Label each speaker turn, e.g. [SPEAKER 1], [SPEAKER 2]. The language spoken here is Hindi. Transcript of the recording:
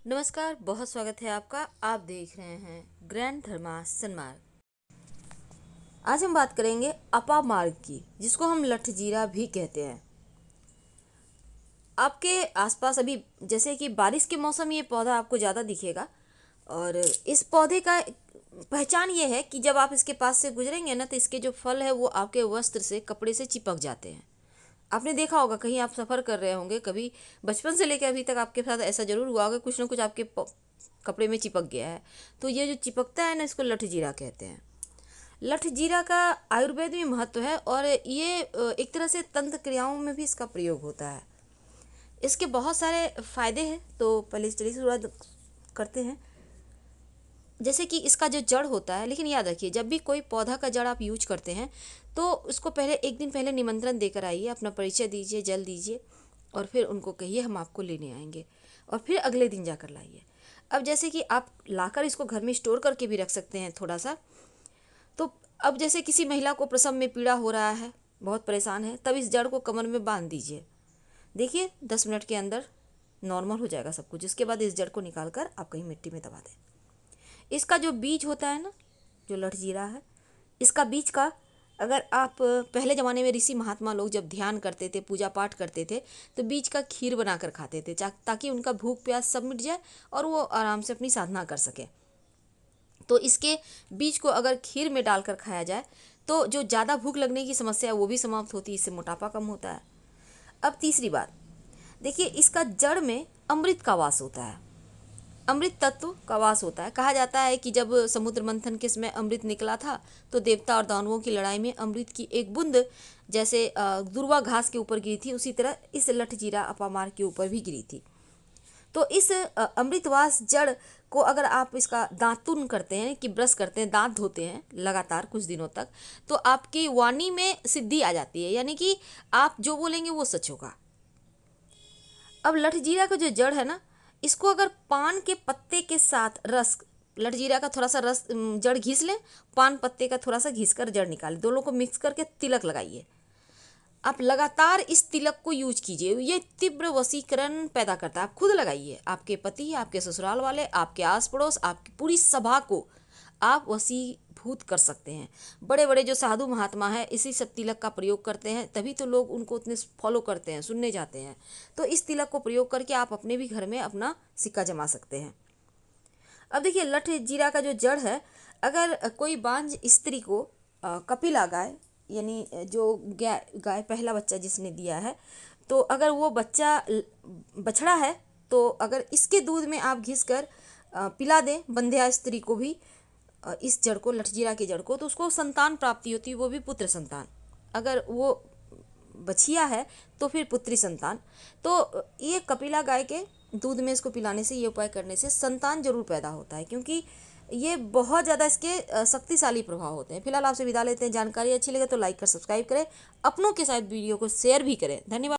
[SPEAKER 1] नमस्कार, बहुत स्वागत है आपका। आप देख रहे हैं ग्रैंड धर्मा सन्मार्ग। आज हम बात करेंगे अपा मार्ग की, जिसको हम लठजीरा भी कहते हैं। आपके आसपास अभी जैसे कि बारिश के मौसम ये पौधा आपको ज़्यादा दिखेगा। और इस पौधे का पहचान ये है कि जब आप इसके पास से गुजरेंगे ना, तो इसके जो फल है वो आपके वस्त्र से, कपड़े से चिपक जाते हैं। आपने देखा होगा, कहीं आप सफ़र कर रहे होंगे, कभी बचपन से लेकर अभी तक आपके साथ ऐसा ज़रूर हुआ होगा, कुछ ना कुछ आपके कपड़े में चिपक गया है। तो ये जो चिपकता है ना, इसको लठजीरा कहते हैं। लठजीरा का आयुर्वेद में महत्व है और ये एक तरह से तंत्र क्रियाओं में भी इसका प्रयोग होता है। इसके बहुत सारे फायदे हैं, तो पहले चलिए शुरुआत करते हैं। जैसे कि इसका जो जड़ होता है, लेकिन याद रखिए, जब भी कोई पौधा का जड़ आप यूज करते हैं तो उसको पहले एक दिन पहले निमंत्रण देकर आइए, अपना परिचय दीजिए, जल दीजिए और फिर उनको कहिए हम आपको लेने आएंगे, और फिर अगले दिन जाकर लाइए। अब जैसे कि आप लाकर इसको घर में स्टोर करके भी रख सकते हैं थोड़ा सा। तो अब जैसे किसी महिला को प्रसव में पीड़ा हो रहा है, बहुत परेशान है, तब इस जड़ को कमर में बांध दीजिए। देखिए 10 मिनट के अंदर नॉर्मल हो जाएगा सब कुछ। इसके बाद इस जड़ को निकाल कर आप कहीं मिट्टी में दबा दें। इसका जो बीज होता है ना, जो लठजीरा है, इसका बीज का अगर आप पहले ज़माने में ऋषि महात्मा लोग जब ध्यान करते थे, पूजा पाठ करते थे, तो बीज का खीर बनाकर खाते थे, ताकि उनका भूख प्यास सब मिट जाए और वो आराम से अपनी साधना कर सके। तो इसके बीज को अगर खीर में डालकर खाया जाए तो जो ज़्यादा भूख लगने की समस्या है वो भी समाप्त होती है, इससे मोटापा कम होता है। अब तीसरी बात देखिए, इसका जड़ में अमृत का वास होता है, अमृत तत्व का वास होता है। कहा जाता है कि जब समुद्र मंथन के समय अमृत निकला था, तो देवता और दानवों की लड़ाई में अमृत की एक बूंद जैसे दुर्वा घास के ऊपर गिरी थी, उसी तरह इस लठजीरा अपामार के ऊपर भी गिरी थी। तो इस अमृतवास जड़ को अगर आप इसका दातुन करते हैं, कि ब्रश करते हैं, दांत धोते हैं लगातार कुछ दिनों तक, तो आपकी वाणी में सिद्धि आ जाती है, यानी कि आप जो बोलेंगे वो सच होगा। अब लठजीरा का जो जड़ है ना, इसको अगर पान के पत्ते के साथ रस, लठजीरा का थोड़ा सा रस, जड़ घिस लें, पान पत्ते का थोड़ा सा घिस कर जड़ निकालें, दोनों को मिक्स करके तिलक लगाइए। आप लगातार इस तिलक को यूज कीजिए, ये तीव्र वशीकरण पैदा करता है। आप खुद लगाइए, आपके पति, आपके ससुराल वाले, आपके आस पड़ोस, आपकी पूरी सभा को आप वशीभूत कर सकते हैं। बड़े बड़े जो साधु महात्मा हैं इसी सब तिलक का प्रयोग करते हैं, तभी तो लोग उनको उतने फॉलो करते हैं, सुनने जाते हैं। तो इस तिलक को प्रयोग करके आप अपने भी घर में अपना सिक्का जमा सकते हैं। अब देखिए, लठजीरा का जो जड़ है, अगर कोई बांझ स्त्री को कपिला गाय, यानी जो गाय पहला बच्चा जिसने दिया है, तो अगर वो बच्चा बछड़ा है, तो अगर इसके दूध में आप घिस कर पिला दें बंध्या स्त्री को भी, इस जड़ को, लठजीरा की जड़ को, तो उसको संतान प्राप्ति होती है, वो भी पुत्र संतान। अगर वो बछिया है तो फिर पुत्री संतान। तो ये कपिला गाय के दूध में इसको पिलाने से, ये उपाय करने से संतान जरूर पैदा होता है, क्योंकि ये बहुत ज़्यादा इसके शक्तिशाली प्रभाव होते हैं। फिलहाल आपसे विदा लेते हैं। जानकारी अच्छी लगे तो लाइक कर सब्सक्राइब करें, अपनों के साथ वीडियो को शेयर भी करें। धन्यवाद।